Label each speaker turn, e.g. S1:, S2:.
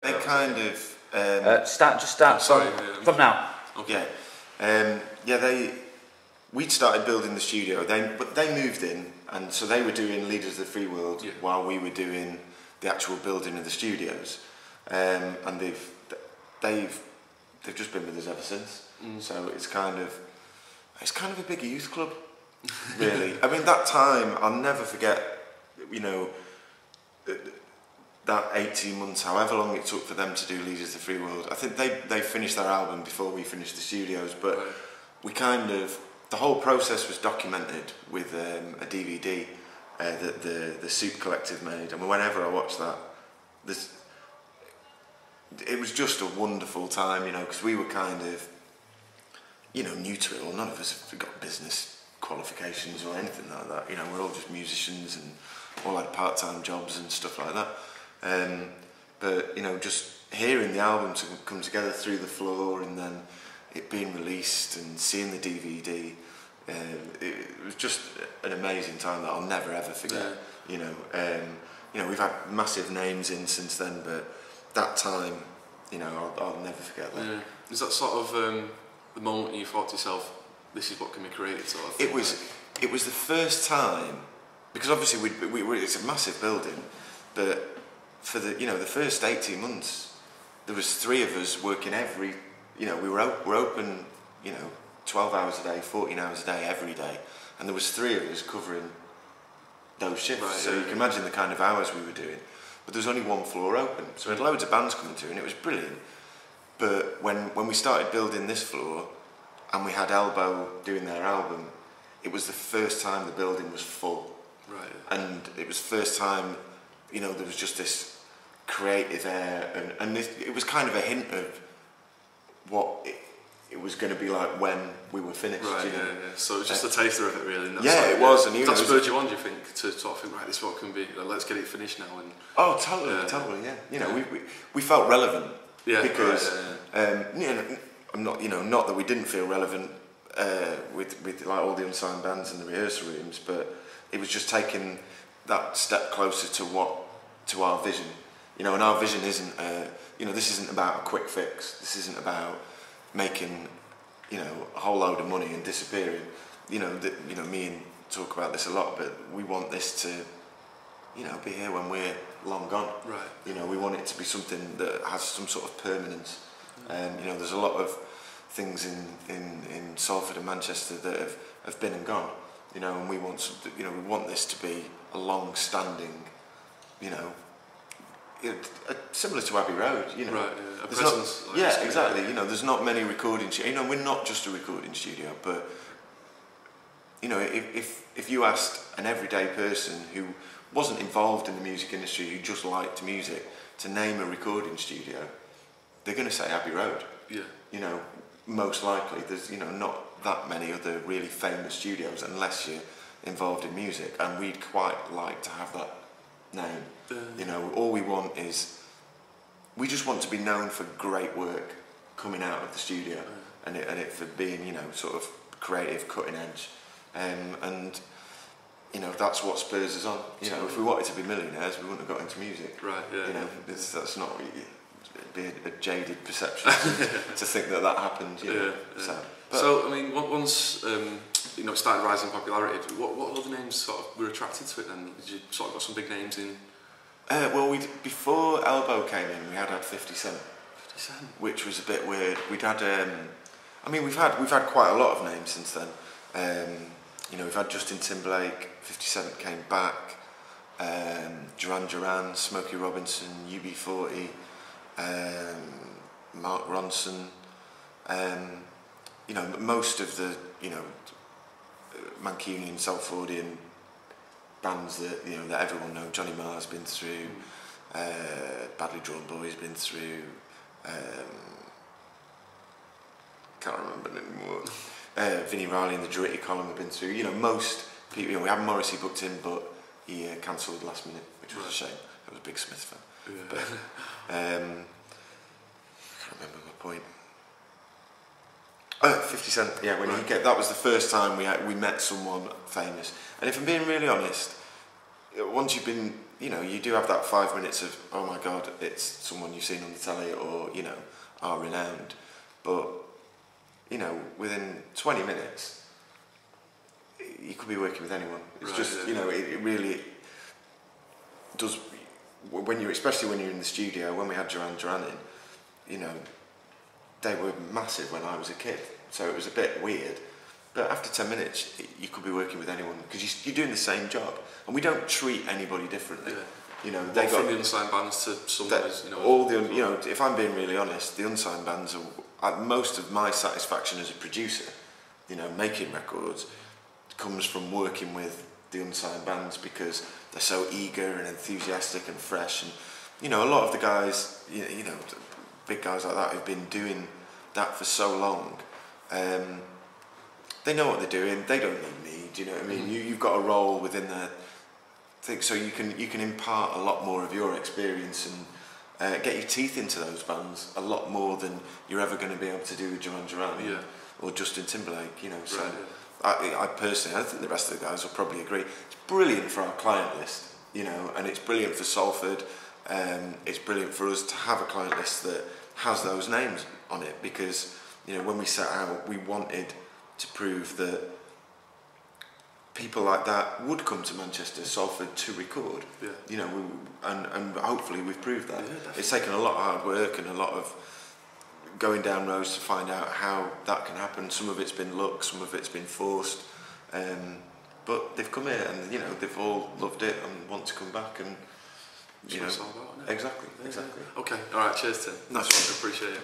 S1: They kind of
S2: start
S1: sorry,
S2: from now.
S1: Okay. We'd started building the studio. But they moved in, and so they were doing Leaders of the Free World while we were doing the actual building of the studios. And they've just been with us ever since. So it's kind of a big youth club, really. I mean, that time I'll never forget. You know, that 18 months, however long it took for them to do Leaders of the Free World. I think they finished their album before we finished the studios, but we the whole process was documented with a DVD that the Soup Collective made, and whenever I watch that, it was just a wonderful time, you know, because we were kind of, you know, new to it all. None of us have got business qualifications or anything like that. You know, we're all just musicians and all had part-time jobs and stuff like that. But, you know, just hearing the album to come together through the floor and then it being released and seeing the DVD, it was just an amazing time that I'll never ever forget. You know, we've had massive names in since then, but that time, you know, I'll never forget that.
S3: Is that sort of the moment when you thought to yourself, this is what can be created, sort of thing?
S1: It was the first time, because obviously it's a massive building, but for the first 18 months, there was 3 of us working we're open, 12 hours a day, 14 hours a day, every day, and there was 3 of us covering those shifts. Right, so you can imagine the kind of hours we were doing. But there was only 1 floor open, so we had loads of bands coming through, and it was brilliant. But when we started building this floor, and we had Elbow doing their album, it was the first time the building was full.
S3: Right.
S1: And it was the first time, there was just this creative air, and it was kind of a hint of what it was going to be like when we were finished.
S3: Right, So it was just a taster of it, really. And
S1: it was. And
S3: that spurred you on, do you think, to sort of think, right, this is what can be, let's get it finished now. And
S1: totally, yeah. We felt relevant.
S3: Yeah,
S1: because I'm not, not that we didn't feel relevant with like all the unsigned bands in the rehearsal rooms, but it was just taking that step closer to our vision, and our vision isn't, this isn't about a quick fix. This isn't about making, a whole load of money and disappearing. Me and talk about this a lot, but we want this to, be here when we're long gone.
S3: Right.
S1: We want it to be something that has some sort of permanence. There's a lot of things in Salford and Manchester that have been and gone. And we want something, we want this to be a long-standing, similar to Abbey Road.
S3: Right. A presence.
S1: Exactly. There's not many recording. We're not just a recording studio, but if you asked an everyday person who wasn't involved in the music industry, who just liked music, to name a recording studio, they're going to say Abbey Road.
S3: Yeah.
S1: Most likely. There's, not that many other really famous studios unless you're involved in music, and we'd quite like to have that name. All we want is, we just want to be known for great work coming out of the studio, and it for being, sort of creative, cutting edge, and that's what spurs us on. If we wanted to be millionaires, we wouldn't have got into music.
S3: Right. Yeah.
S1: That's not. It'd be a jaded perception to think that happened.
S3: So I mean, once it started rising in popularity, what other names sort of were attracted to it? Then did you sort of got some big names in?
S1: Before Elbow came in, we had 50 Cent.
S3: 50 Cent,
S1: which was a bit weird. We'd had, we've had quite a lot of names since then. We've had Justin Timberlake, 50 Cent came back, Duran Duran, Smokey Robinson, UB40, Mark Ronson. Most of the Mancunian, Salfordian bands that everyone knows. Johnny Marr's been through, Badly Drawn Boy's been through. Can't remember anymore. Vinnie Riley and the Duritty Column have been through. Most people. We had Morrissey booked in, but he cancelled last minute, which was a shame. I was a big Smith fan.
S3: Yeah.
S1: But I can't remember my point. 50 Cent. Yeah, when that was the first time we met someone famous. And if I'm being really honest, once you've been you know, you do have that 5 minutes of, oh my God, it's someone you've seen on the telly or, you know, are renowned. But, you know, within 20 minutes, you could be working with anyone. It's
S3: right,
S1: just, you know, it really does, especially when you're in the studio, when we had Duran Duran in, you know, they were massive when I was a kid. So it was a bit weird. But after 10 minutes, you could be working with anyone because you're doing the same job, and we don't treat anybody differently. Yeah. You know, they got
S3: from the unsigned bands to someone who's, you know,
S1: all the you know. If I'm being really honest, the unsigned bands are most of my satisfaction as a producer. You know, making records comes from working with the unsigned bands because they're so eager and enthusiastic and fresh, and you know, a lot of the guys, you know, big guys like that who've been doing that for so long. They know what they're doing. They don't need me. Do you know what I mean? You've got a role within the thing, so you can impart a lot more of your experience and get your teeth into those bands a lot more than you're ever going to be able to do with Duran Duran or Justin Timberlake. You know, so right, I personally, I think the rest of the guys will probably agree. It's brilliant for our client list, you know, and it's brilliant for Salford. It's brilliant for us to have a client list that has those names on it because, you know, when we set out, we wanted to prove that people like that would come to Manchester, Salford to record. Yeah. You know, and hopefully we've proved that. Yeah, it's taken a lot of hard work and a lot of going down roads to find out how that can happen. Some of it's been luck, some of it's been forced. But they've come here and, you know, they've all loved it and want to come back and, you know.
S3: It's all about, isn't it?
S1: Exactly, exactly.
S3: Okay, alright, cheers Tim.
S1: Nice one.
S3: Appreciate it.